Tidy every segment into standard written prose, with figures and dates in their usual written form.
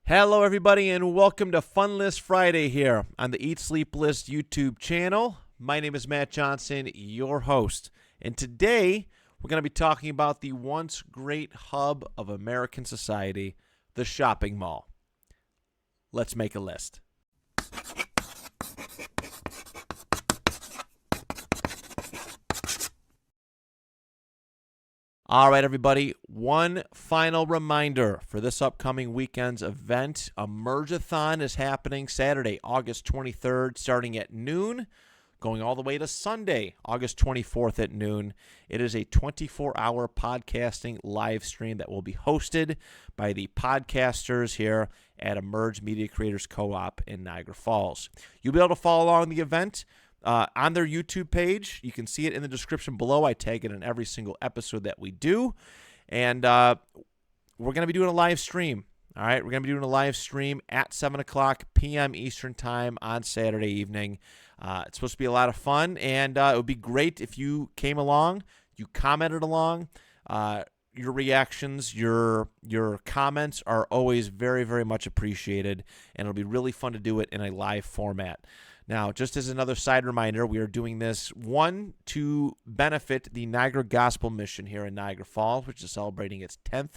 Hello, everybody, and welcome to Fun List Friday here on the Eat Sleep List YouTube channel. My name is Matt Johnson, your host, and today we're going to be talking about the once great hub of American society, the shopping mall. Let's make a list. All right, everybody, one final reminder for this upcoming weekend's event. A Merge-a-thon is happening Saturday, August 23rd, starting at noon, going all the way to Sunday, August 24th at noon. It is a 24-hour podcasting live stream that will be hosted by the podcasters here at Emerge Media Creators Co-op in Niagara Falls. You'll be able to follow along the event on their YouTube page. You can see it in the description below. I tag it in every single episode that we do. And we're going to be doing a live stream. All right, we're going to be doing a live stream at 7 o'clock p.m. Eastern Time on Saturday evening. It's supposed to be a lot of fun, and it would be great if you came along, you commented along. Your reactions, your comments are always very, very much appreciated, and it'll be really fun to do it in a live format. Now, just as another side reminder, we are doing this, one, to benefit the Niagara Gospel Mission here in Niagara Falls, which is celebrating its 10th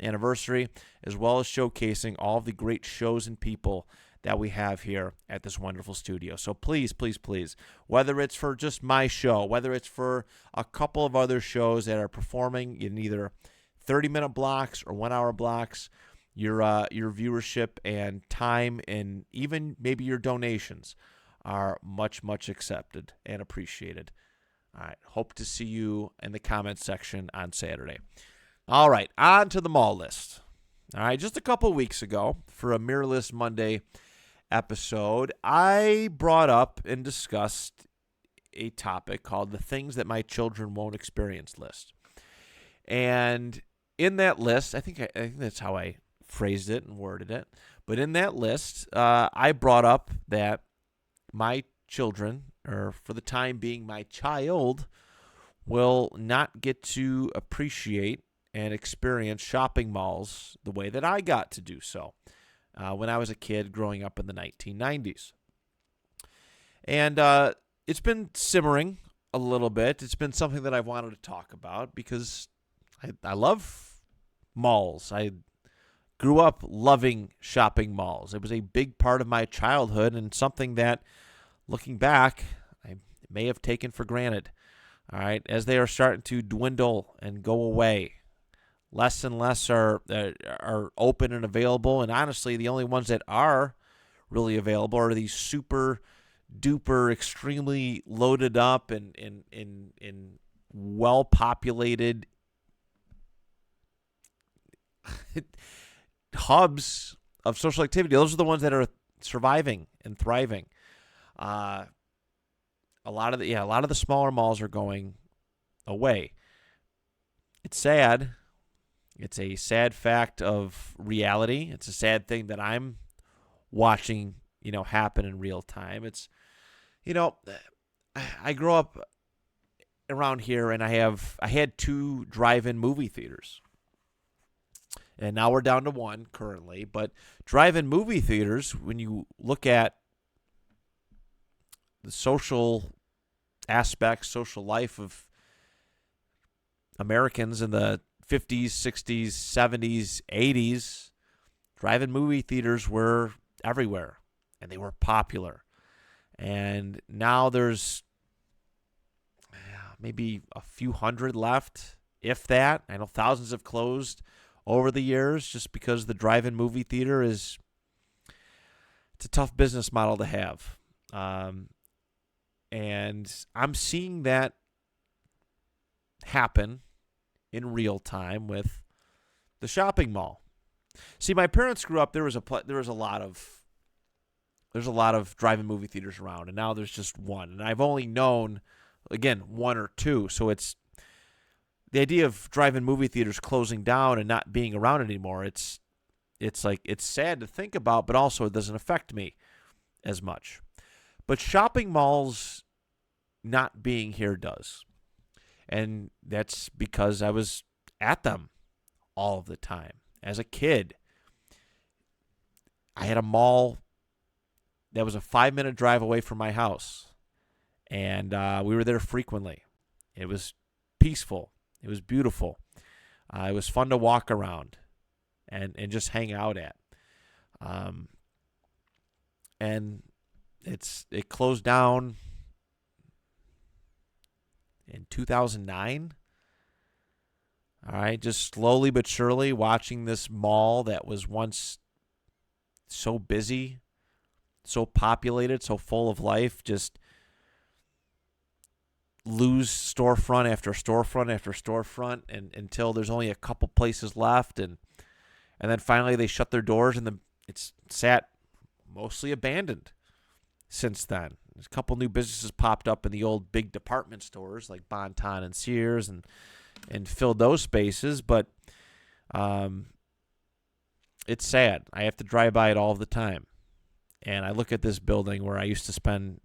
anniversary, as well as showcasing all of the great shows and people that we have here at this wonderful studio. So please, please, please, whether it's for just my show, whether it's for a couple of other shows that are performing in either 30-minute blocks or 1-hour blocks, your viewership and time and even maybe your donations are much, much accepted and appreciated. All right, hope to see you in the comments section on Saturday. All right, on to the mall list. All right, just a couple weeks ago for a Mirror List Monday episode, I brought up and discussed a topic called the Things That My Children Won't Experience list. And in that list, I think that's how I phrased it and worded it, but in that list, I brought up that my children, or for the time being, my child, will not get to appreciate and experience shopping malls the way that I got to do so when I was a kid growing up in the 1990s. And it's been simmering a little bit. It's been something that I've wanted to talk about because I love malls. I grew up loving shopping malls. It was a big part of my childhood and something that, looking back, I may have taken for granted. All right, as they are starting to dwindle and go away, less and less are open and available. And honestly, the only ones that are really available are these super duper, extremely loaded up and well populated hubs of social activity. Those are the ones that are surviving and thriving. A lot of the smaller malls are going away. It's sad. It's a sad fact of reality. It's a sad thing that I'm watching, happen in real time. It's, I grew up around here and I had 2 drive-in movie theaters. And now we're down to 1 currently, but drive-in movie theaters, when you look at the social aspects, social life of Americans in the 50s, 60s, 70s, 80s, drive-in movie theaters were everywhere, and they were popular. And now there's maybe a few hundred left, if that. I know thousands have closed over the years just because the drive-in movie theater it's a tough business model to have. And I'm seeing that happen in real time with the shopping mall. See, my parents grew up. There was a lot of drive-in movie theaters around, and now there's just 1. And I've only known, again, 1 or 2. So it's the idea of drive-in movie theaters closing down and not being around anymore. It's sad to think about, but also it doesn't affect me as much. But shopping malls not being here does. And that's because I was at them all of the time. As a kid, I had a mall that was a 5-minute drive away from my house, and we were there frequently. It was peaceful. It was beautiful. It was fun to walk around and just hang out at. And it closed down in 2009. All right, just slowly but surely watching this mall that was once so busy, so populated, so full of life, just lose storefront after storefront after storefront, and until there's only a couple places left, and then finally they shut their doors, and it's sat mostly abandoned since then. There's a couple new businesses popped up in the old big department stores like Bon-Ton and Sears, and filled those spaces, but it's sad. I have to drive by it all the time. And I look at this building where I spent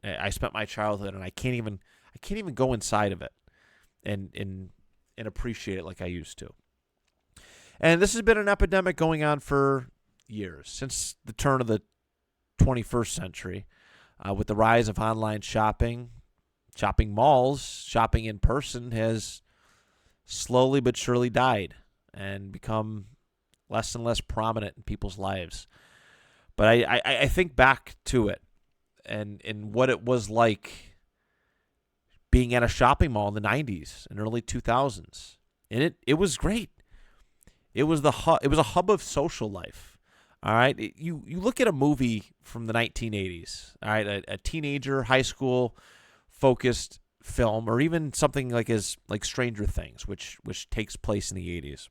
my childhood, and I can't even go inside of it and appreciate it like I used to. And this has been an epidemic going on for years, since the turn of the 21st century, with the rise of online shopping malls, shopping in person has slowly but surely died and become less and less prominent in people's lives. But I think back to it and what it was like being at a shopping mall in the 90s and early 2000s. And it was great. It was a hub of social life. All right, you look at a movie from the 1980s. All right, a teenager, high school focused film, or even something like Stranger Things, which takes place in the 80s.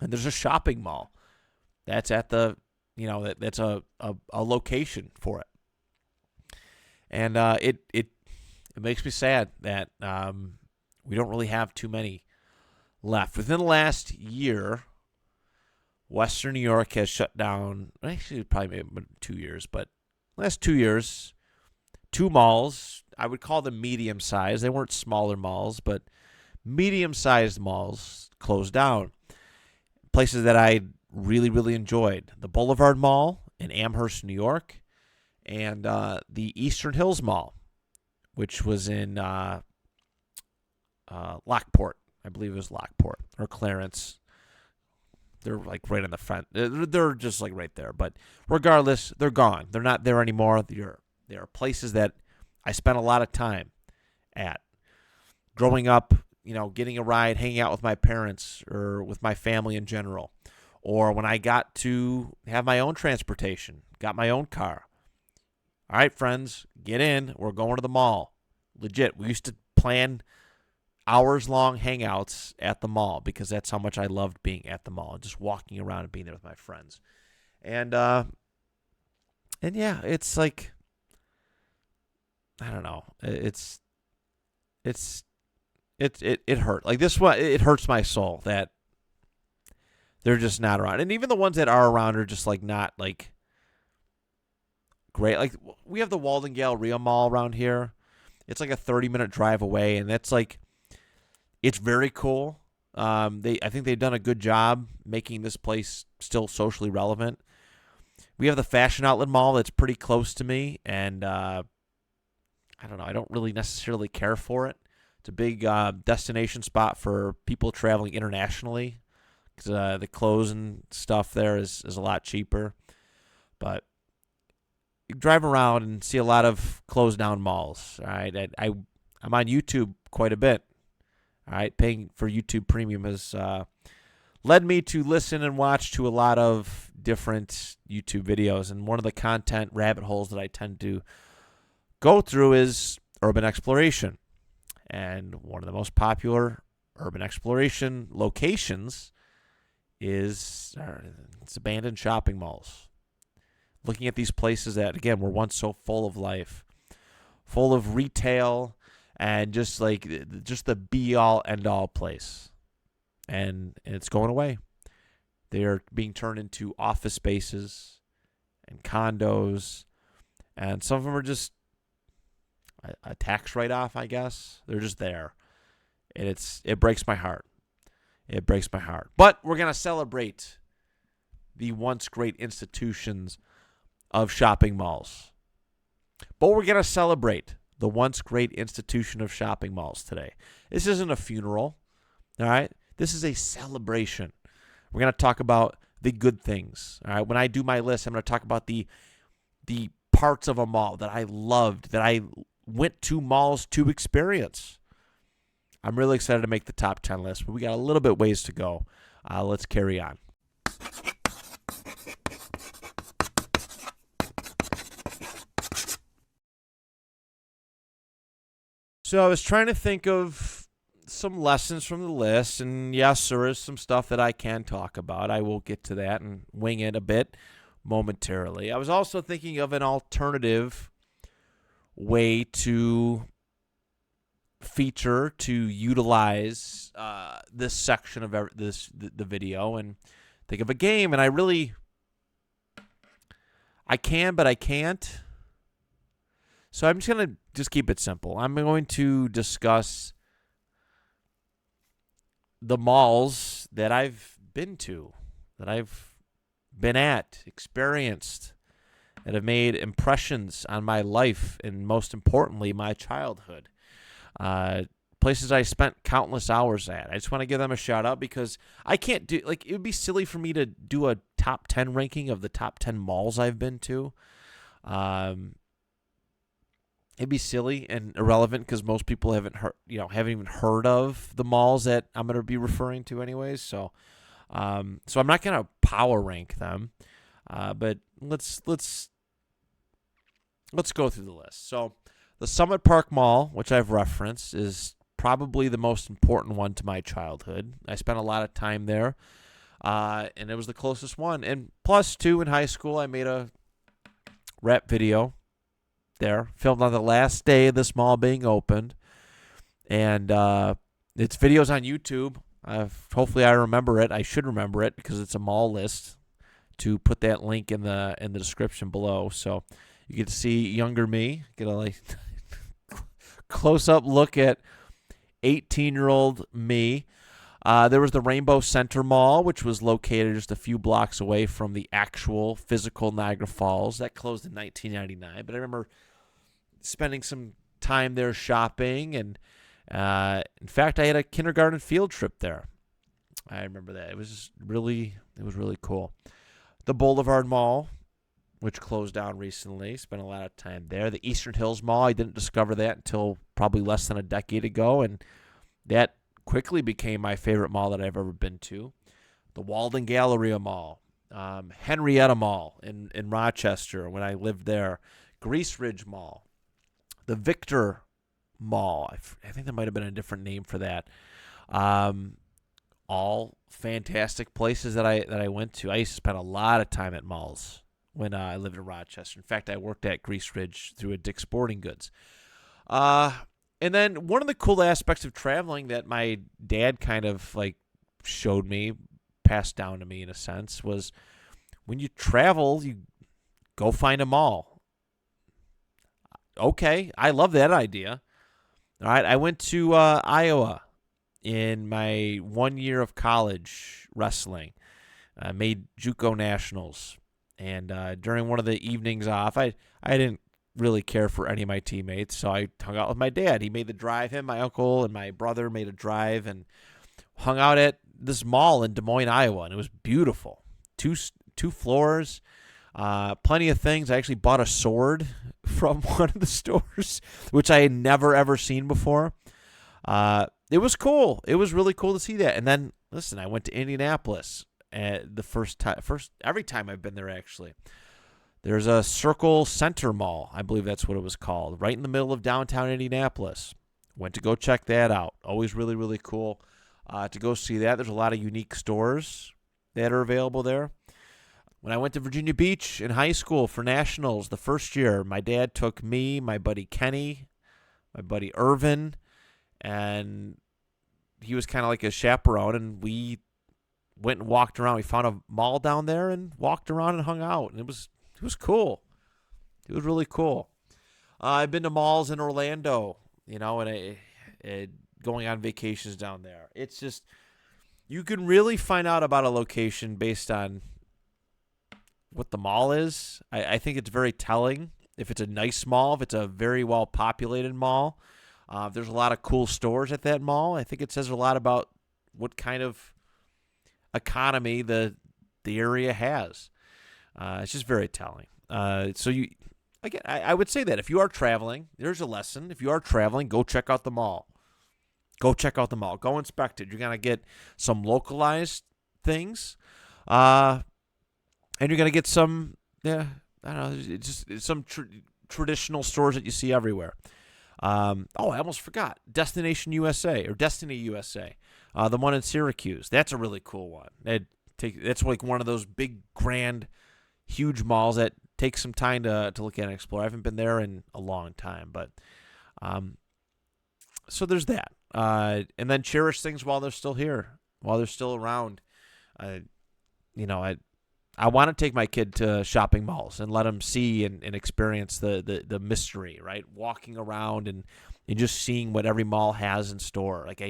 And there's a shopping mall that's at the that's a location for it. And it makes me sad that we don't really have too many left. Within the last year, Western New York has shut down, actually probably maybe 2 years, but last 2 years, 2 malls. I would call them medium-sized. They weren't smaller malls, but medium-sized malls closed down. Places that I really, really enjoyed. The Boulevard Mall in Amherst, New York, and the Eastern Hills Mall, which was in Lockport. I believe it was Lockport or Clarence. They're like right in the front. They're just like right there. But regardless, they're gone. They're not there anymore. They are places that I spent a lot of time at. Growing up, getting a ride, hanging out with my parents or with my family in general. Or when I got to have my own transportation, got my own car. All right, friends, get in. We're going to the mall. Legit. We used to plan hours-long hangouts at the mall because that's how much I loved being at the mall, just walking around and being there with my friends. And yeah, it's like, I don't know. It hurt. Like this one, it hurts my soul that they're just not around. And even the ones that are around are just like not like great. Like we have the Walden Galleria Mall around here. It's like a 30-minute drive away, and that's like, it's very cool. I think they've done a good job making this place still socially relevant. We have the Fashion Outlet Mall that's pretty close to me, and I don't know. I don't really necessarily care for it. It's a big destination spot for people traveling internationally because the clothes and stuff there is a lot cheaper. But you drive around and see a lot of closed down malls. All right, I'm on YouTube quite a bit. All right, paying for YouTube Premium has led me to listen and watch to a lot of different YouTube videos. And one of the content rabbit holes that I tend to go through is urban exploration. And one of the most popular urban exploration locations is it's abandoned shopping malls. Looking at these places that, again, were once so full of life, full of retail, and just the be-all, end-all place. And it's going away. They are being turned into office spaces and condos, and some of them are just a tax write-off, I guess. They're just there. And it breaks my heart. It breaks my heart. But we're going to celebrate the once great institutions of shopping malls. But we're going to celebrate the once great institution of shopping malls today. This isn't a funeral, all right? This is a celebration. We're going to talk about the good things, all right? When I do my list, I'm going to talk about the parts of a mall that I loved, that I went to malls to experience. I'm really excited to make the top 10 list, but we got a little bit ways to go. Let's carry on. So I was trying to think of some lessons from the list, and yes, there is some stuff that I can talk about. I will get to that and wing it a bit momentarily. I was also thinking of an alternative way to feature, to utilize this section of the video, and think of a game. And I can, but I can't. So I'm just going to just keep it simple. I'm going to discuss the malls that I've been to, that I've been at, experienced, that have made impressions on my life, and most importantly, my childhood. Places I spent countless hours at. I just want to give them a shout out because I can't do, it would be silly for me to do a top 10 ranking of the top 10 malls I've been to. It'd be silly and irrelevant because most people haven't even heard of the malls that I'm going to be referring to anyways. So I'm not going to power rank them. But let's go through the list. So the Summit Park Mall, which I've referenced, is probably the most important one to my childhood. I spent a lot of time there, and it was the closest one. And plus, too, in high school, I made a rap video there, filmed on the last day of this mall being opened, and it's videos on YouTube. Hopefully I remember it. I should remember it because it's a mall list. To put that link in the description below, so you get to see younger me, get a close up look at 18-year-old me. There was the Rainbow Center Mall, which was located just a few blocks away from the actual physical Niagara Falls. That closed in 1999, but I remember spending some time there shopping, and in fact, I had a kindergarten field trip there. I remember that. It was really cool. The Boulevard Mall, which closed down recently, spent a lot of time there. The Eastern Hills Mall, I didn't discover that until probably less than a decade ago, and that quickly became my favorite mall that I've ever been to. The Walden Galleria Mall, Henrietta Mall in Rochester when I lived there, Grease Ridge Mall, the Victor Mall. I think there might have been a different name for that. All fantastic places that I went to. I used to spend a lot of time at malls when I lived in Rochester. In fact, I worked at Grease Ridge through a Dick's Sporting Goods. And then one of the cool aspects of traveling that my dad kind of showed me, passed down to me in a sense, was when you travel, you go find a mall. Okay, I love that idea. All right, I went to Iowa in my 1 year of college wrestling. I made JUCO Nationals. And during one of the evenings off, I didn't really care for any of my teammates, so I hung out with my dad. He made the drive. Him, my uncle, and my brother made a drive and hung out at this mall in Des Moines, Iowa, and it was beautiful. Two floors, plenty of things. I actually bought a sword from one of the stores, which I had never, ever seen before. It was cool. It was really cool to see that. And then, listen, I went to Indianapolis every time I've been there, actually. There's a Circle Center Mall, I believe that's what it was called, right in the middle of downtown Indianapolis. Went to go check that out. Always really, really cool to go see that. There's a lot of unique stores that are available there. When I went to Virginia Beach in high school for nationals the first year, my dad took me, my buddy Kenny, my buddy Irvin, and he was kind of like a chaperone, and we went and walked around. We found a mall down there and walked around and hung out, and it was cool. It was really cool. I've been to malls in Orlando, and going on vacations down there. It's just, you can really find out about a location based on what the mall is. I think it's very telling. If it's a nice mall, if it's a very well-populated mall, if there's a lot of cool stores at that mall, I think it says a lot about what kind of economy the area has. It's just very telling. I would say that if you are traveling, there's a lesson. If you are traveling, go check out the mall. Go check out the mall. Go inspect it. You're gonna get some localized things, and you're gonna get some, I don't know, it's some traditional stores that you see everywhere. I almost forgot Destination USA or Destiny USA, the one in Syracuse. That's a really cool one. That's like one of those big, grand, huge malls that takes some time to look at and explore. I haven't been there in a long time, but so there's that. And then cherish things while they're still here, while they're still around. I want to take my kid to shopping malls and let him see and experience the mystery, right? Walking around and just seeing what every mall has in store. Like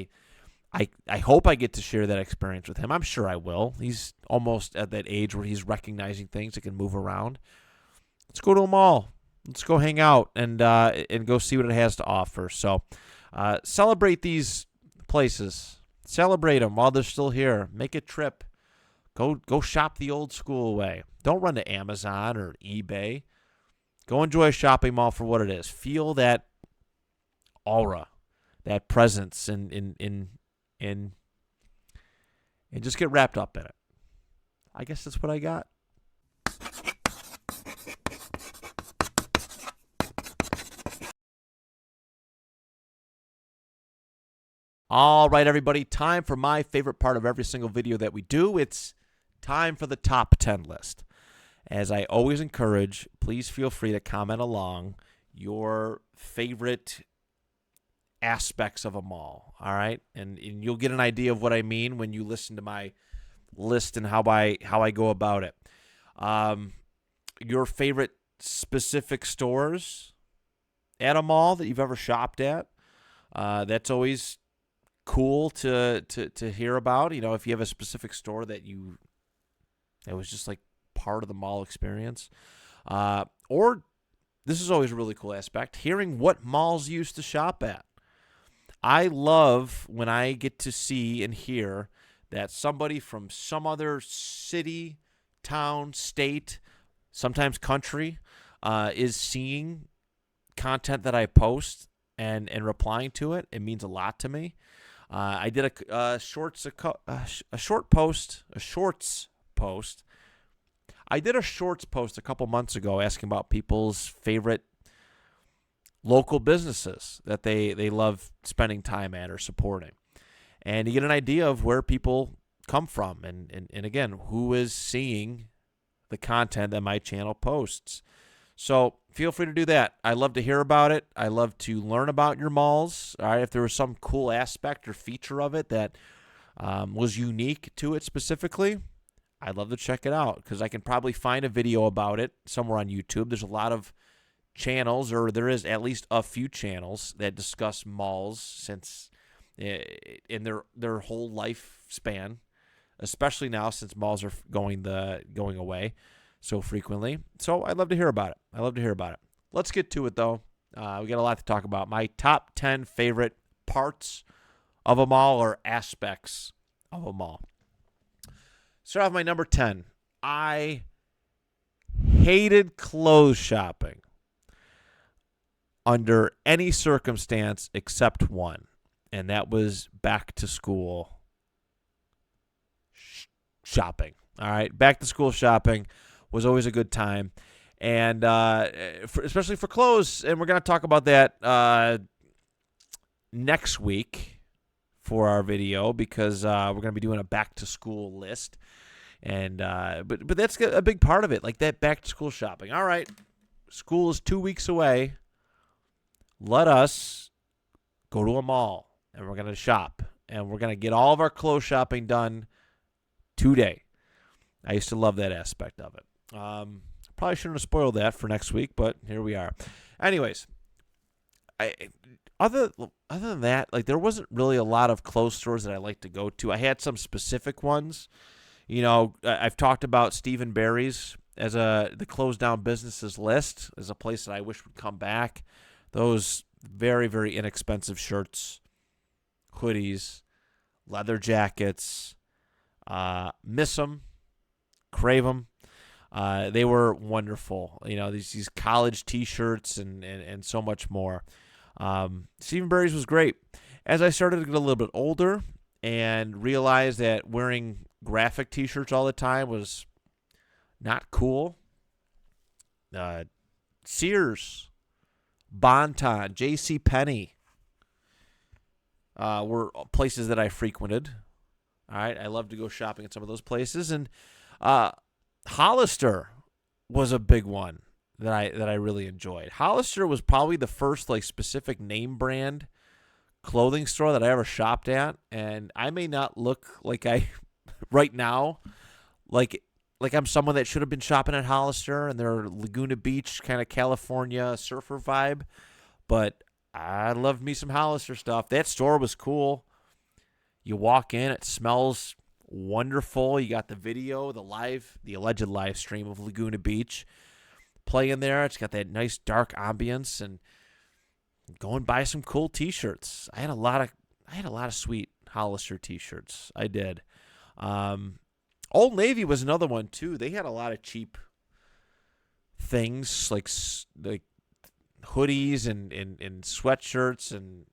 I hope I get to share that experience with him. I'm sure I will. He's almost at that age where he's recognizing things that can move around. Let's go to a mall. Let's go hang out and go see what it has to offer. So celebrate these places. Celebrate them while they're still here. Make a trip. Go shop the old school way. Don't run to Amazon or eBay. Go enjoy a shopping mall for what it is. Feel that aura, that presence, and just get wrapped up in it. I guess that's what I got. All right, everybody, time for my favorite part of every single video that we do. It's time for the top 10 list. As I always encourage, please feel free to comment along your favorite aspects of a mall, all right? And you'll get an idea of what I mean when you listen to my list and how I go about it. Your favorite specific stores at a mall that you've ever shopped at. That's always cool to hear about. If you have a specific store that was just like part of the mall experience. Or this is always a really cool aspect, hearing what malls you used to shop at. I love when I get to see and hear that somebody from some other city, town, state, sometimes country, is seeing content that I post and replying to it. It means a lot to me. I did a shorts post. I did a shorts post a couple months ago asking about people's favorite local businesses that they love spending time at or supporting. And you get an idea of where people come from and again, who is seeing the content that my channel posts. So feel free to do that. I love to hear about it. I love to learn about your malls. All right, if there was some cool aspect or feature of it that was unique to it specifically, I'd love to check it out because I can probably find a video about it somewhere on YouTube. There's a lot of channels, or there is at least a few channels that discuss malls since in their whole lifespan, especially now since malls are going away so frequently. So I'd love to hear about it. Let's get to it, though. We got a lot to talk about. My top 10 favorite parts of a mall or aspects of a mall. Start off my number 10. I hated clothes shopping under any circumstance except one, and that was back to school shopping. All right, back to school shopping was always a good time, and especially for clothes. And we're going to talk about that next week for our video because we're going to be doing a back to school list, and but that's a big part of it, like that back to school shopping. All right, school is 2 weeks away. Let us go to a mall, and we're going to shop, and we're going to get all of our clothes shopping done today. I used to love that aspect of it. Probably shouldn't have spoiled that for next week, but here we are. Anyways, other than that, like there wasn't really a lot of clothes stores that I like to go to. I had some specific ones. I've talked about Steve & Barry's the closed down businesses list is a place that I wish would come back. Those very, very inexpensive shirts, hoodies, leather jackets, miss them, crave them. They were wonderful. These college T-shirts and so much more. Stephen Barry's was great. As I started to get a little bit older and realized that wearing graphic T-shirts all the time was not cool, Sears, Bon-Ton, J.C. Penney were places that I frequented. All right, I love to go shopping at some of those places, and Hollister was a big one that I really enjoyed. Hollister was probably the first specific name brand clothing store that I ever shopped at, and I may not look like I right now like I'm someone that should have been shopping at Hollister and their Laguna Beach kind of California surfer vibe, but I loved me some Hollister stuff. That store was cool. You walk in, it smells wonderful. You got the video, the alleged live stream of Laguna Beach playing there. It's got that nice dark ambience, and go and buy some cool T-shirts. I had a lot of sweet Hollister T-shirts. I did. Old Navy was another one too. They had a lot of cheap things like hoodies and sweatshirts and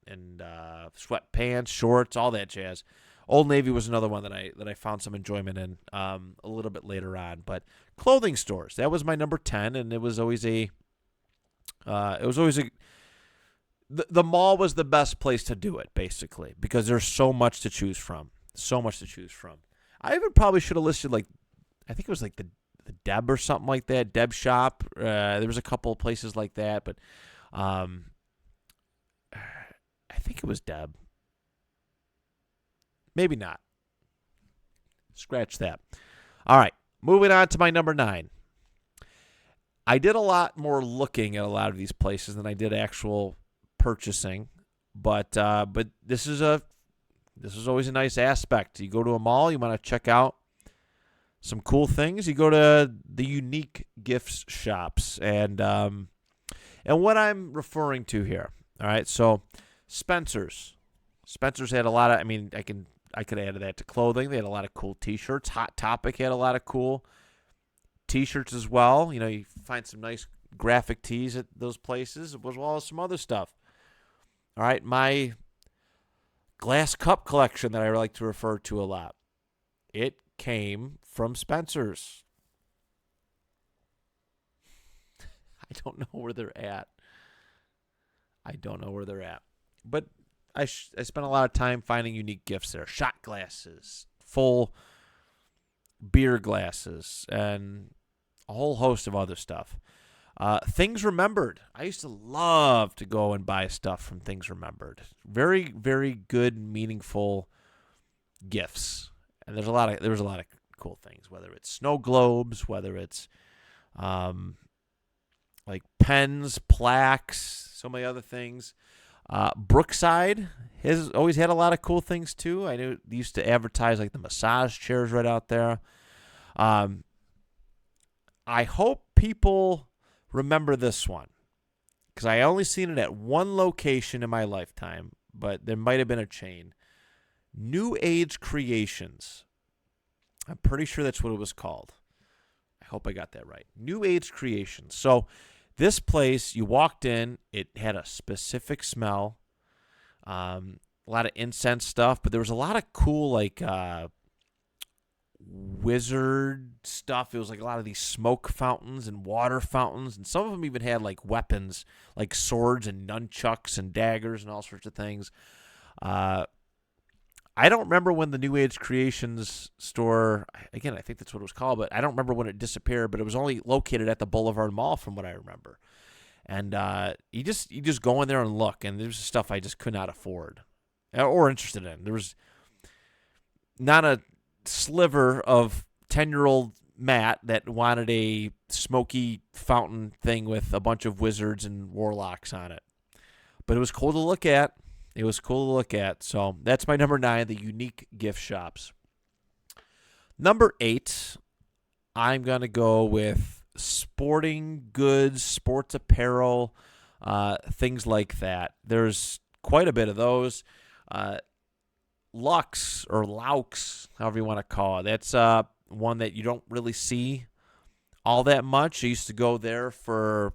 sweatpants, shorts, all that jazz. Old Navy was another one that I found some enjoyment in a little bit later on. But clothing stores, that was my number 10, and it was always the mall was the best place to do it, basically, because there's so much to choose from. I even probably should have listed, I think it was the Deb or something like that, Deb Shop. There was a couple of places like that, but I think it was Deb. Maybe not. Scratch that. All right, moving on to my number 9. I did a lot more looking at a lot of these places than I did actual purchasing, but this is always a nice aspect. You go to a mall, you want to check out some cool things. You go to the unique gifts shops, and what I'm referring to here. All right, so Spencer's had a lot of. I could add that to clothing. They had a lot of cool T-shirts. Hot Topic had a lot of cool T-shirts as well. You find some nice graphic tees at those places, as well as some other stuff. All right, my glass cup collection that I like to refer to a lot, it came from Spencer's. I don't know where they're at. But I spent a lot of time finding unique gifts there. Shot glasses, full beer glasses, and a whole host of other stuff. Things Remembered. I used to love to go and buy stuff from Things Remembered. Very, very good, meaningful gifts. And there was a lot of cool things, whether it's snow globes, whether it's pens, plaques, so many other things. Brookside has always had a lot of cool things too. I knew they used to advertise the massage chairs right out there. I hope people remember this one, because I only seen it at one location in my lifetime, but there might have been a chain. New Age Creations. I'm pretty sure that's what it was called. I hope I got that right. New Age Creations. So this place, you walked in, it had a specific smell, a lot of incense stuff, but there was a lot of cool, wizard stuff. It was a lot of these smoke fountains and water fountains, and some of them even had weapons, like swords and nunchucks and daggers and all sorts of things. I don't remember when the New Age Creations store, again, I think that's what it was called, but I don't remember when it disappeared, but it was only located at the Boulevard Mall from what I remember. And you just go in there and look, and there's stuff I just could not afford or interested in. There was not a sliver of 10-year-old Matt that wanted a smoky fountain thing with a bunch of wizards and warlocks on it. But it was cool to look at. So that's my number 9, the unique gift shops. Number 8, I'm going to go with sporting goods, sports apparel, things like that. There's quite a bit of those. Uh, Lux or Laux, however you want to call it. That's one that you don't really see all that much. I used to go there for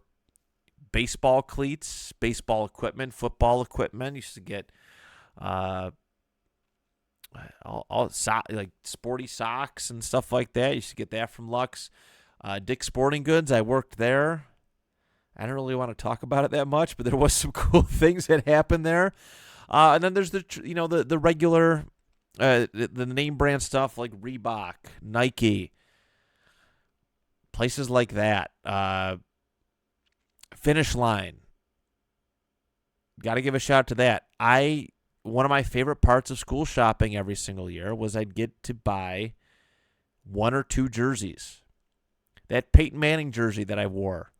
baseball cleats, baseball equipment, football equipment. Used to get uh, like sporty socks and stuff like that. Used to get that from Lux. Dick's Sporting Goods, I worked there. I don't really want to talk about it that much, but there was some cool things that happened there. And then there's the regular the name brand stuff like Reebok, Nike, places like that. Finish Line. Got to give a shout out to that. One of my favorite parts of school shopping every single year was I'd get to buy one or two jerseys. That Peyton Manning jersey that I wore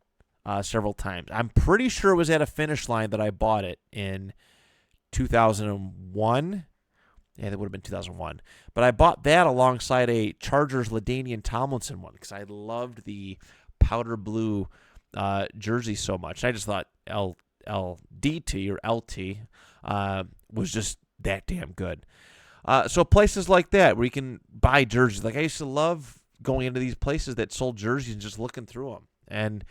several times. I'm pretty sure it was at a Finish Line that I bought it in 2001. Yeah, that would have been 2001. But I bought that alongside a Chargers LaDainian Tomlinson one because I loved the powder blue jersey so much. I just thought LDT or LT was just that damn good. So places like that where you can buy jerseys. Like I used to love going into these places that sold jerseys and just looking through them. And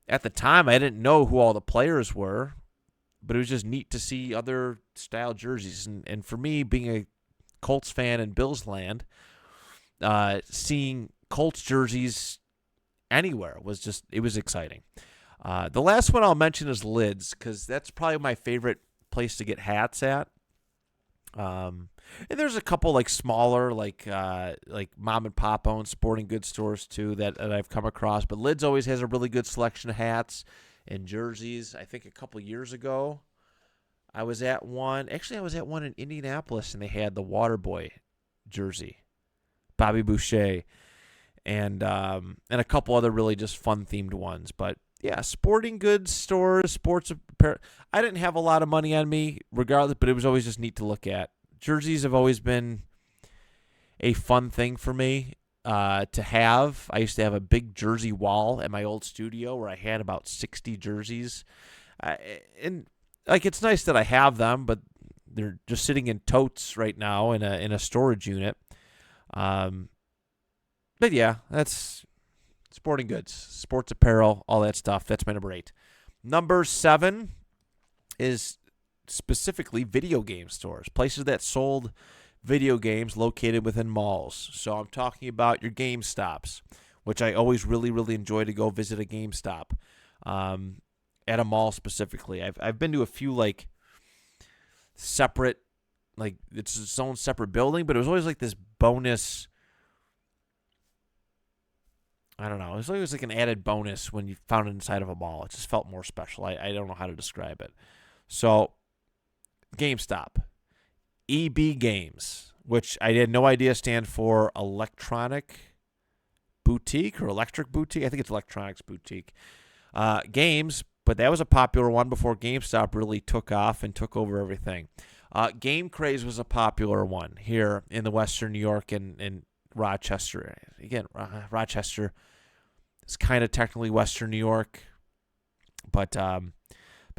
at the time, I didn't know who all the players were, but it was just neat to see other style jerseys. And for me, being a Colts fan in Bills land, seeing Colts jerseys anywhere it was exciting. The last one I'll mention is Lids, because that's probably my favorite place to get hats at. And there's a couple like smaller, like mom and pop owned sporting goods stores too that I've come across. But Lids always has a really good selection of hats and jerseys. I think a couple years ago, I was at one. Actually, I was at one in Indianapolis, and they had the Waterboy jersey, Bobby Boucher, and a couple other really just fun themed ones. But yeah, sporting goods stores, sports apparel. I didn't have a lot of money on me, regardless, but it was always just neat to look at. Jerseys have always been a fun thing for me to have. I used to have a big jersey wall at my old studio where I had about 60 jerseys. And like it's nice that I have them, but they're just sitting in totes right now in a storage unit. But yeah, that's sporting goods, sports apparel, all that stuff. That's my number 8. Number 7 is specifically video game stores, places that sold video games located within malls. So I'm talking about your GameStops, which I always really, really enjoy to go visit a GameStop at a mall specifically. I've been to a few like separate, like it's its own separate building, but it was always like this bonus. I don't know. It was always like an added bonus when you found it inside of a mall. It just felt more special. I don't know how to describe it. So GameStop, EB Games, which I had no idea stand for Electronic Boutique or Electric Boutique. I think it's Electronics Boutique. Games, but that was a popular one before GameStop really took off and took over everything. Game Craze was a popular one here in the Western New York and Rochester. Again, Rochester is kind of technically Western New York, but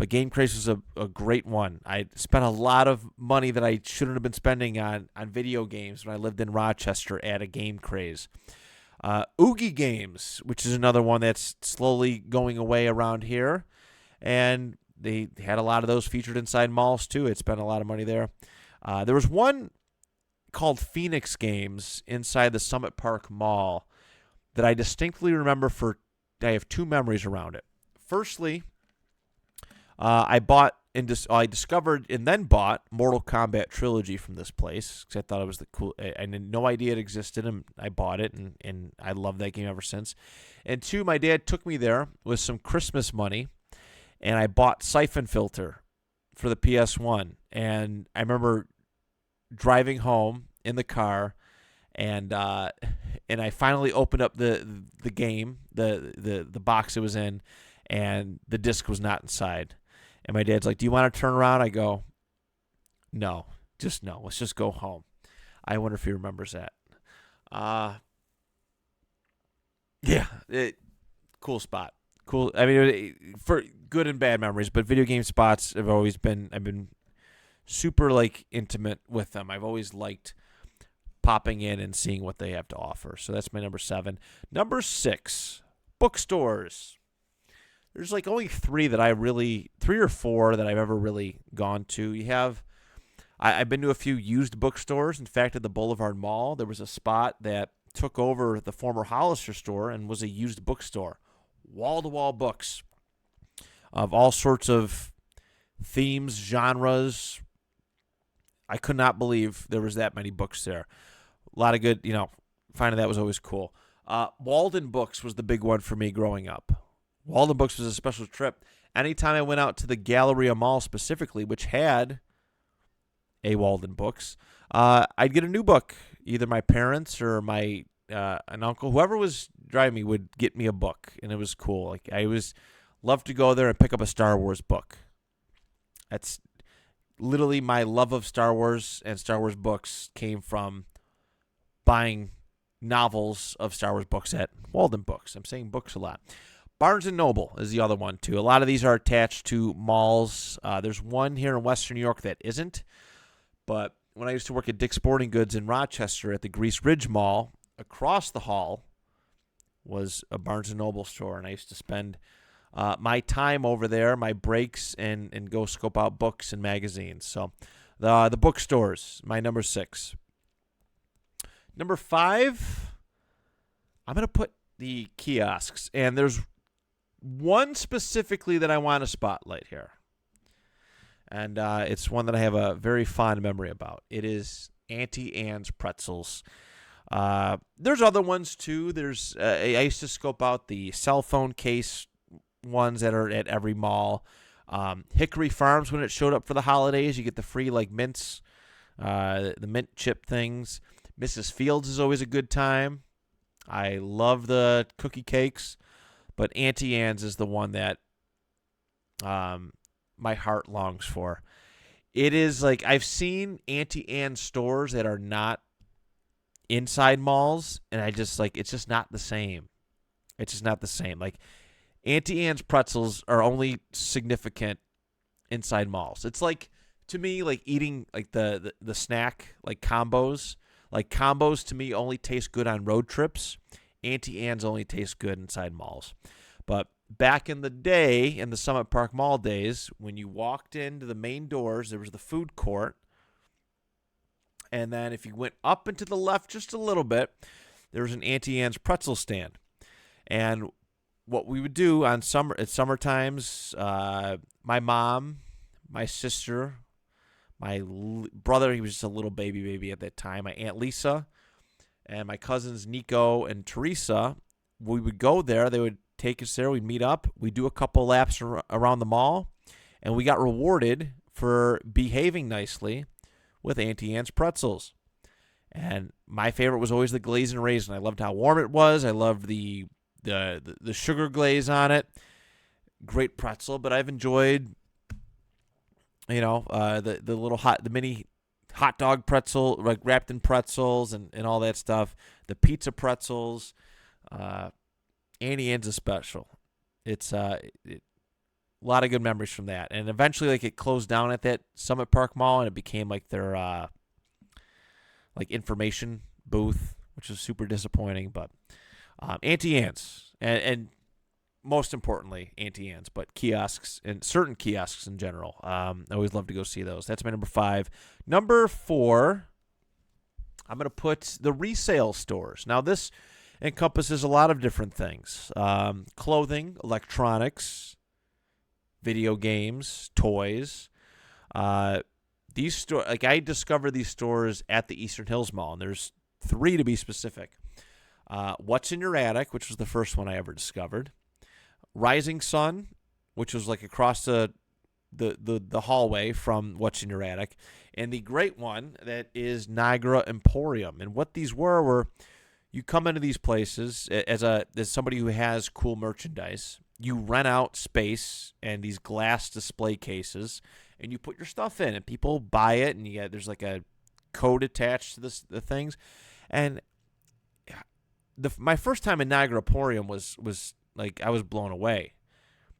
Game Craze was a great one. I spent a lot of money that I shouldn't have been spending on video games when I lived in Rochester at a Game Craze. Oogie Games, which is another one that's slowly going away around here, and they had a lot of those featured inside malls too. It spent a lot of money there. There was one called Phoenix Games inside the Summit Park Mall that I distinctly remember I have two memories around it. Firstly, I discovered and then bought Mortal Kombat Trilogy from this place because I thought it was the cool. I had no idea it existed, and I bought it, and I love that game ever since. And 2, my dad took me there with some Christmas money, and I bought Siphon Filter for the PS1. And I remember driving home in the car, and I finally opened up the game, the box it was in, and the disc was not inside. And my dad's like, "Do you want to turn around?" I go, "No, just no. Let's just go home." I wonder if he remembers that. Yeah, cool spot. Cool. I mean, for good and bad memories, but video game spots have always been. I've been super like intimate with them. I've always liked popping in and seeing what they have to offer. So that's my number 7. Number 6, bookstores. There's like only 3 or 4 that I've ever really gone to. You have, I've been to a few used bookstores. In fact, at the Boulevard Mall, there was a spot that took over the former Hollister store and was a used bookstore. Wall-to-wall books of all sorts of themes, genres. I could not believe there was that many books there. A lot of good, finding that was always cool. Walden Books was the big one for me growing up. Walden Books was a special trip. Anytime I went out to the Galleria Mall specifically, which had a Walden Books, I'd get a new book. Either my parents or my an uncle, whoever was driving me, would get me a book, and it was cool. Like I always loved to go there and pick up a Star Wars book. That's literally my love of Star Wars and Star Wars books came from buying novels of Star Wars books at Walden Books. I'm saying books a lot. Barnes & Noble is the other one, too. A lot of these are attached to malls. There's one here in Western New York that isn't. But when I used to work at Dick's Sporting Goods in Rochester at the Grease Ridge Mall, across the hall was a Barnes & Noble store. And I used to spend my time over there, my breaks, and go scope out books and magazines. So the bookstores, my number 6. Number 5, I'm going to put the kiosks. And there's one specifically that I want to spotlight here. And it's one that I have a very fond memory about. It is Auntie Anne's Pretzels. There's other ones, too. I used to scope out the cell phone case ones that are at every mall. Hickory Farms, when it showed up for the holidays, you get the free, like, mints, the mint chip things. Mrs. Fields is always a good time. I love the cookie cakes, but Auntie Anne's is the one that my heart longs for. It is like I've seen Auntie Anne's stores that are not inside malls, and I just like it's just not the same. It's just not the same. Like Auntie Anne's pretzels are only significant inside malls. It's like to me like eating like the snack like combos. Like, combos to me only taste good on road trips. Auntie Anne's only taste good inside malls. But back in the day, in the Summit Park Mall days, when you walked into the main doors, there was the food court. And then if you went up and to the left just a little bit, there was an Auntie Anne's pretzel stand. And what we would do at summer times, my mom, my sister, my brother, he was just a little baby at that time, my Aunt Lisa, and my cousins Nico and Teresa, we would go there. They would take us there. We'd meet up. We'd do a couple laps around the mall, and we got rewarded for behaving nicely with Auntie Anne's pretzels. And my favorite was always the glaze and raisin. I loved how warm it was. I loved the sugar glaze on it. Great pretzel, but I've enjoyed the mini hot dog pretzel, like wrapped in pretzels and all that stuff. The pizza pretzels. Auntie Anne's is special. It's a lot of good memories from that. And eventually, like it closed down at that Summit Park Mall, and it became like their like information booth, which was super disappointing. But Auntie Anne's and most importantly, Auntie Anne's, but kiosks and certain kiosks in general. I always love to go see those. That's my number 5. Number 4, I'm going to put the resale stores. Now, this encompasses a lot of different things. Clothing, electronics, video games, toys. These stores, like I discovered these stores at the Eastern Hills Mall, and there's 3 to be specific. What's in Your Attic, which was the first one I ever discovered. Rising Sun, which was like across the hallway from What's in Your Attic, and the great one that is Niagara Emporium. And what these were you come into these places as somebody who has cool merchandise. You rent out space and these glass display cases, and you put your stuff in, and people buy it, and there's like a code attached to the things, and my first time in Niagara Emporium was like I was blown away.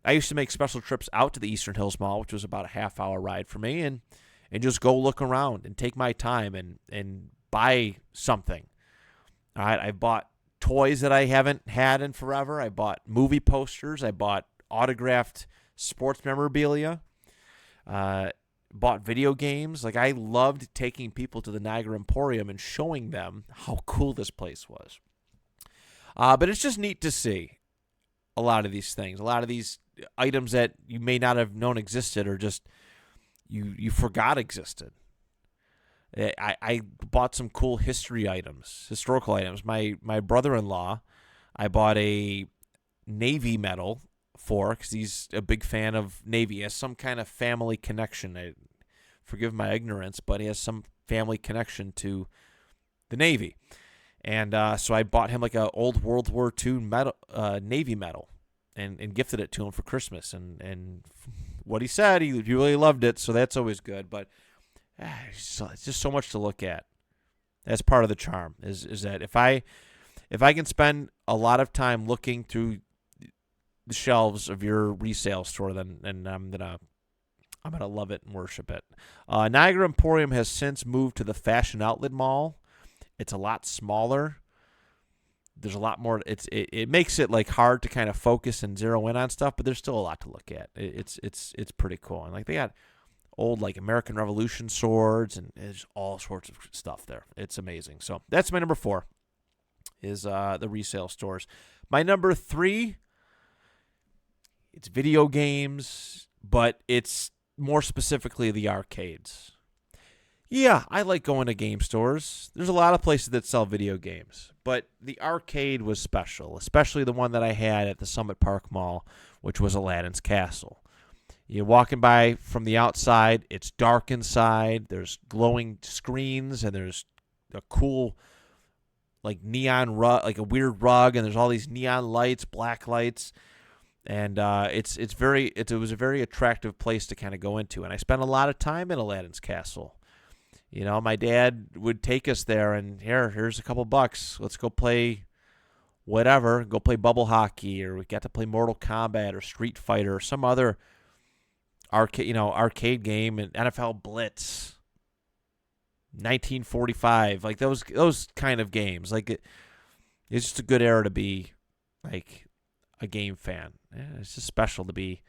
I used to make special trips out to the Eastern Hills Mall, which was about a half-hour ride for me, and just go look around and take my time and buy something. All right, I bought toys that I haven't had in forever. I bought movie posters. I bought autographed sports memorabilia. Bought video games. Like, I loved taking people to the Niagara Emporium and showing them how cool this place was. But it's just neat to see a lot of these things, a lot of these items that you may not have known existed or just you forgot existed. I bought some cool historical items. My brother-in-law, I bought a Navy medal for because he's a big fan of Navy. He has some kind of family connection. Forgive my ignorance, but he has some family connection to the Navy. And so I bought him like an old World War II medal, Navy medal and gifted it to him for Christmas. And what he said, he really loved it, so that's always good. But it's just so much to look at. That's part of the charm, is that if I can spend a lot of time looking through the shelves of your resale store, then I'm gonna love it and worship it. Niagara Emporium has since moved to the Fashion Outlet Mall. It's a lot smaller. There's a lot more. It makes it like hard to kind of focus and zero in on stuff, but there's still a lot to look at. It's pretty cool, and like they got old like American Revolution swords and there's all sorts of stuff there. It's amazing. So that's my number 4. Is the resale stores. My number 3. It's video games, but it's more specifically the arcades. Yeah, I like going to game stores. There's a lot of places that sell video games, but the arcade was special, especially the one that I had at the Summit Park Mall, which was Aladdin's Castle. You're walking by from the outside. It's dark inside. There's glowing screens, and there's a cool, like neon rug, like a weird rug, and there's all these neon lights, black lights. And it was a very attractive place to kind of go into. And I spent a lot of time in Aladdin's Castle. You know, my dad would take us there and here's a couple bucks. Let's go play whatever. Go play bubble hockey, or we got to play Mortal Kombat or Street Fighter or some other arcade game, and NFL Blitz, 1945, like those kind of games. Like it's just a good era to be like a game fan. Yeah, it's just special to be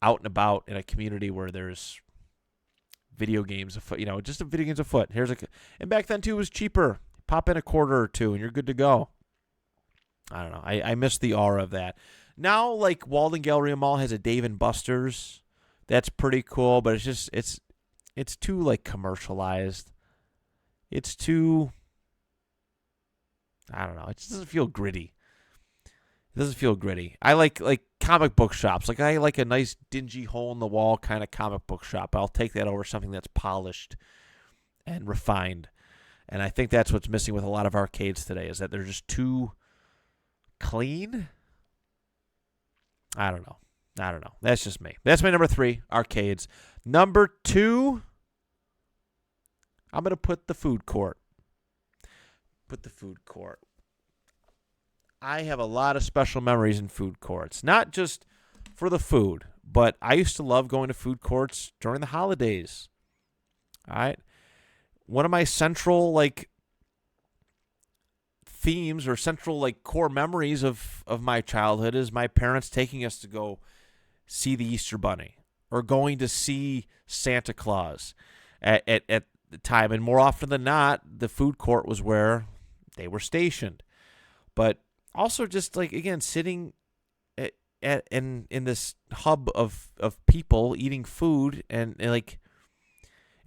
out and about in a community where there's video games afoot. Just a video games afoot. And back then too, it was cheaper. Pop in a quarter or two, and you're good to go. I don't know. I miss the aura of that. Now, like Walden Galleria Mall has a Dave & Buster's. That's pretty cool, but it's too like commercialized. It's too, I don't know. It just doesn't feel gritty. It doesn't feel gritty. I like comic book shops. Like I like a nice dingy hole in the wall kind of comic book shop. I'll take that over something that's polished and refined. And I think that's what's missing with a lot of arcades today, is that they're just too clean. I don't know. That's just me. That's my number 3, arcades. Number 2, I'm going to put the food court. I have a lot of special memories in food courts, not just for the food, but I used to love going to food courts during the holidays. All right. One of my central themes or central core memories of my childhood is my parents taking us to go see the Easter Bunny or going to see Santa Claus at the time. And more often than not, the food court was where they were stationed. But also just again, sitting in this hub of people eating food and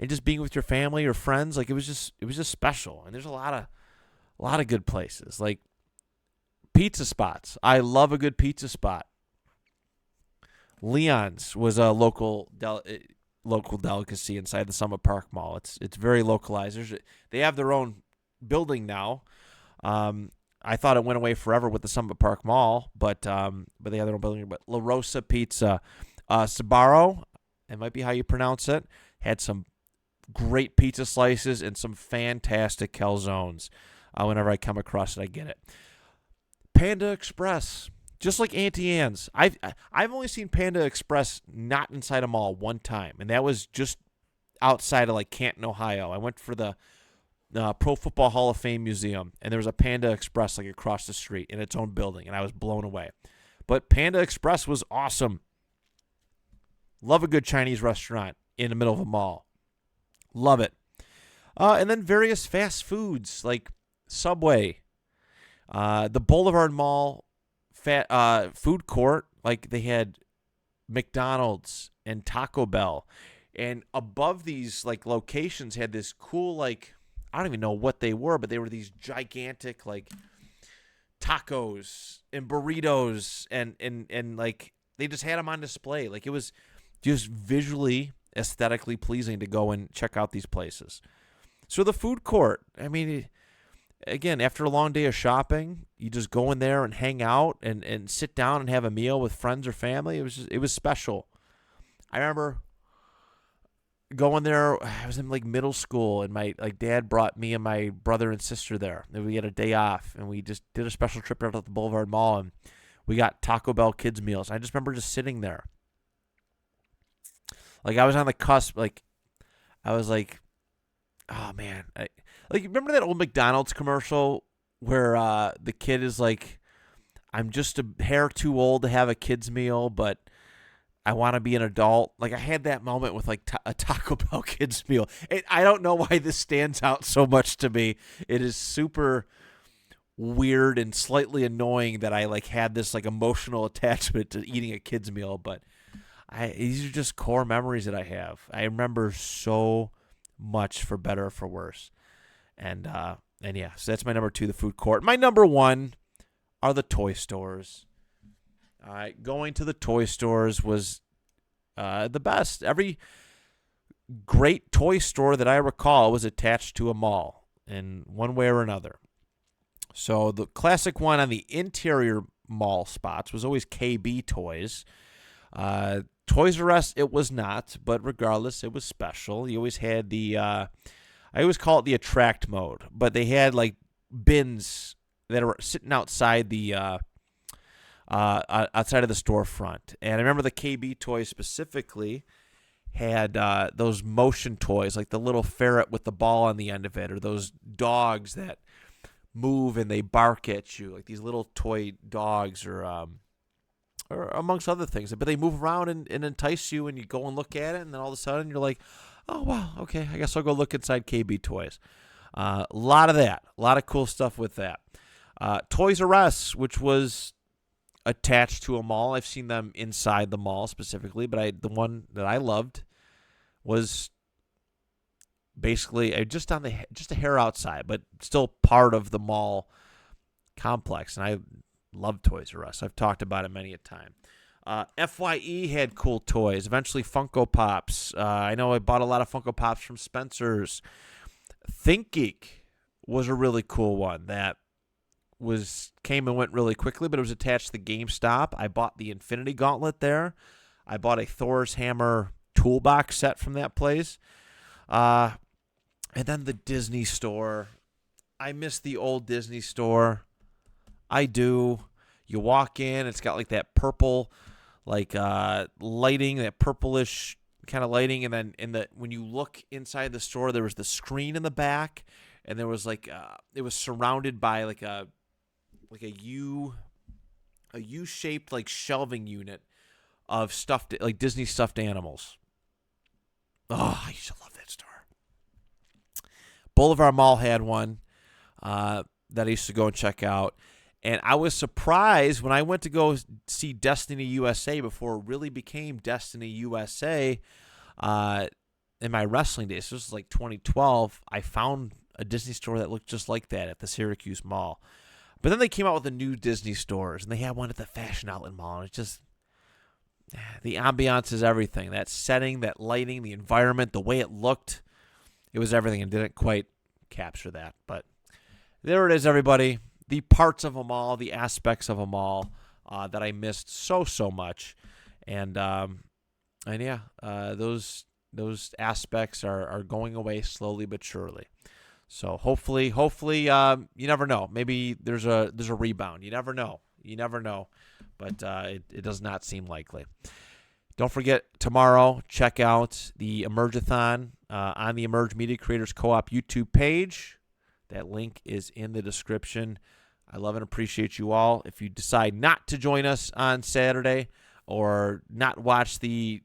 just being with your family or friends, it was just special. And there's a lot of good places, like pizza spots. I love a good pizza spot. Leon's was a local delicacy inside the Summit Park Mall. It's very localized. They have their own building now. I thought it went away forever with the Summit Park Mall, but they have their own building. But La Rosa Pizza, Sbarro, it might be how you pronounce it, had some great pizza slices and some fantastic calzones. Whenever I come across it, I get it. Panda Express, just like Auntie Anne's. I've only seen Panda Express not inside a mall one time, and that was just outside of like Canton, Ohio. I went for the Pro Football Hall of Fame Museum, and there was a Panda Express like across the street in its own building, and I was blown away. But Panda Express was awesome. Love a good Chinese restaurant in the middle of a mall. Love it. And then various fast foods like Subway, the Boulevard Mall food court. Like they had McDonald's and Taco Bell, and above these like locations had this cool like I don't even know what they were, but they were these gigantic like tacos and burritos and like they just had them on display. Like it was just visually, aesthetically pleasing to go and check out these places. So the food court, I mean, again, after a long day of shopping, you just go in there and hang out and sit down and have a meal with friends or family. It was special. I remember going there. I was in like middle school, and my like dad brought me and my brother and sister there. And we had a day off, and we just did a special trip out at the Boulevard Mall, and we got Taco Bell kids meals. I just remember just sitting there. Like I was on the cusp. Like I was like, oh man, like remember that old McDonald's commercial where the kid is like, I'm just a hair too old to have a kid's meal, but I want to be an adult. Like I had that moment with like a Taco Bell kids meal. I don't know why this stands out so much to me. It is super weird and slightly annoying that I like had this like emotional attachment to eating a kid's meal, but these are just core memories that I have. I remember so much, for better or for worse. And yeah, so that's my number 2, the food court. My number 1 are the toy stores. Going to the toy stores was the best. Every great toy store that I recall was attached to a mall in one way or another. So the classic one on the interior mall spots was always KB Toys. Toys R Us, it was not, but regardless, it was special. You always had the, I always call it the attract mode, but they had like bins that were sitting outside the, outside of the storefront. And I remember the KB Toys specifically had those motion toys, like the little ferret with the ball on the end of it, or those dogs that move and they bark at you, like these little toy dogs, or amongst other things. But they move around and entice you, and you go and look at it, and then all of a sudden you're like, oh, wow, okay, I guess I'll go look inside KB Toys. A lot of that. A lot of cool stuff with that. Toys R Us, which was attached to a mall. I've seen them inside the mall specifically, but the one that I loved was basically just a hair outside, but still part of the mall complex. And I love Toys R Us. I've talked about it many a time. FYE had cool toys. Eventually, Funko Pops. I know I bought a lot of Funko Pops from Spencer's. ThinkGeek was a really cool one that came and went really quickly, but it was attached to the GameStop. I bought the Infinity Gauntlet there. I bought a Thor's Hammer toolbox set from that place. And then the Disney store. I miss the old Disney store. I do. You walk in, it's got like that purple, like lighting, that purplish kind of lighting, and then when you look inside the store, there was the screen in the back, and there was like it was surrounded by like a U-shaped like shelving unit of stuffed, like Disney stuffed animals. Oh, I used to love that store. Boulevard Mall had one that I used to go and check out. And I was surprised when I went to go see Destiny USA before it really became Destiny USA in my wrestling days. This was like 2012. I found a Disney store that looked just like that at the Syracuse Mall. But then they came out with the new Disney stores, and they had one at the Fashion Outlet Mall. And it's just, the ambiance is everything. That setting, that lighting, the environment, the way it looked, it was everything, and didn't quite capture that. But there it is, everybody. The parts of a mall, the aspects of a mall that I missed so much, and yeah, those aspects are going away slowly but surely. So hopefully, you never know. Maybe there's a rebound. You never know. But it does not seem likely. Don't forget, tomorrow, check out the Emerge-a-thon on the Emerge Media Creators Co-op YouTube page. That link is in the description. I love and appreciate you all. If you decide not to join us on Saturday or not watch the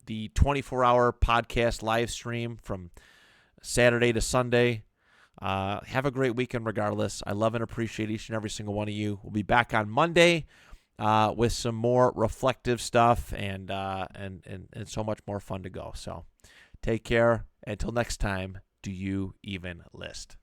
24-hour podcast live stream from Saturday to Sunday, have a great weekend regardless. I love and appreciate each and every single one of you. We'll be back on Monday with some more reflective stuff and so much more fun to go. So take care. Until next time, do you even list?